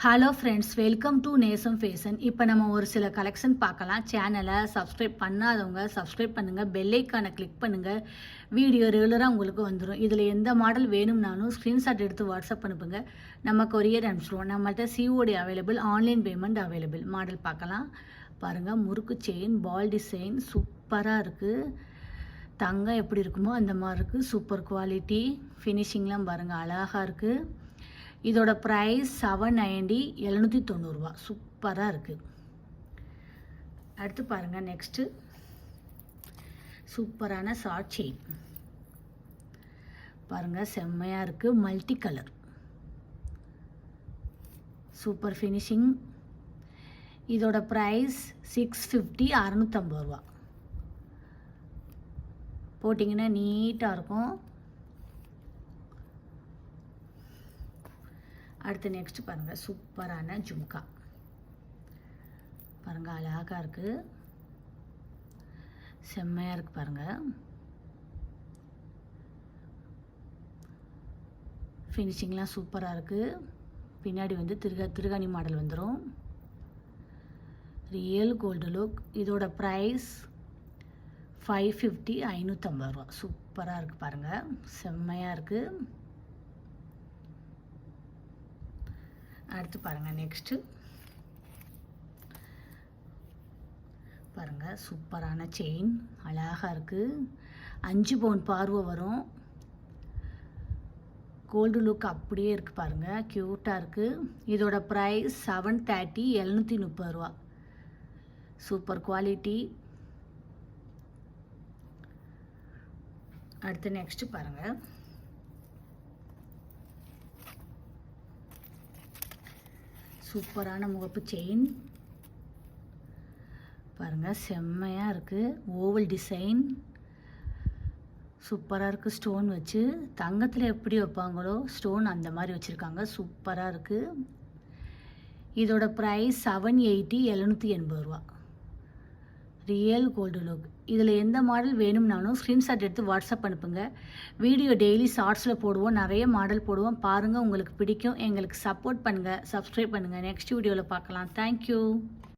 Hello friends, welcome to நேசம் fashion. இப்போ நம்ம ஒரு சில கலெக்ஷன் பார்க்கலாம். சேனலை சப்ஸ்கிரைப் பண்ணாதவங்க சப்ஸ்கிரைப் பண்ணுங்கள், பெல் ஐக்கானை கிளிக் பண்ணுங்கள். வீடியோ ரெகுலராக உங்களுக்கு வந்துடும். இதில் எந்த மாடல் வேணும்னாலும் ஸ்க்ரீன்ஷாட் எடுத்து வாட்ஸ்அப் அனுப்புங்க, நம்ம கொரியர் அனுப்பிச்சிடுவோம். நம்மள்ட்ட COD available, online payment available. Model பார்க்கலாம். பாருங்கள், முறுக்கு செயின், பால் டிசைன் சூப்பராக இருக்குது. தங்கம் எப்படி இருக்குமோ அந்த மாதிரி இருக்குது. Super quality. ஃபினிஷிங்லாம் பாருங்கள், அழகாக இருக்குது. இதோட ப்ரைஸ் 790, 790 சூப்பராக இருக்குது. அடுத்து பாருங்கள், நெக்ஸ்ட்டு சூப்பரான ஷார்ட் செயின் பாருங்கள், செம்மையாக இருக்குது. Multi colour, super finishing. இதோட ப்ரைஸ் 650, 650 போட்டிங்கன்னா நீட்டாக இருக்கும். அடுத்து நெக்ஸ்ட் பாருங்கள், சூப்பரான ஜும்கா பாருங்கள், அழகாக இருக்குது, செம்மையாக இருக்குது பாருங்கள். ஃபினிஷிங்லாம் சூப்பராக இருக்குது. பின்னாடி வந்து திருகாணி மாடல் வந்துடும். Real gold look. இதோட ப்ரைஸ் 550, 550 சூப்பராக இருக்குது பாருங்கள், செம்மையாக இருக்குது. அடுத்து பாருங்கள், நெக்ஸ்ட்டு பாருங்கள், சூப்பரான செயின், அழகாக இருக்குது. 5 பவுன் பார்வை வரும். கோல்டு லுக் அப்படியே இருக்குது பாருங்கள், க்யூட்டாக இருக்குது. இதோட ப்ரைஸ் 730, 730 சூப்பர் குவாலிட்டி. அடுத்து நெக்ஸ்ட்டு பாருங்கள், சூப்பரான முகப்பு செயின் பாருங்கள், செம்மையாக இருக்குது. ஓவல் டிசைன் சூப்பராக இருக்குது. ஸ்டோன் வச்சு தங்கத்தில் எப்படி வைப்பாங்களோ ஸ்டோன் அந்த மாதிரி வச்சுருக்காங்க, சூப்பராக இருக்குது. இதோட ப்ரைஸ் 780, 780 ரியல் கோல்டு லுக். இதில் எந்த மாடல் வேணும்னாலும் ஸ்க்ரீன்ஷாட் எடுத்து வாட்ஸ்அப் அனுப்புங்க. வீடியோ டெய்லி ஷார்ட்ஸில் போடுவோம், நிறைய மாடல் போடுவோம். பாருங்கள், உங்களுக்கு பிடிக்கும். எங்களுக்கு சப்போர்ட் பண்ணுங்கள், சப்ஸ்கிரைப் பண்ணுங்கள். நெக்ஸ்ட் வீடியோவில் பார்க்கலாம். தேங்க்யூ.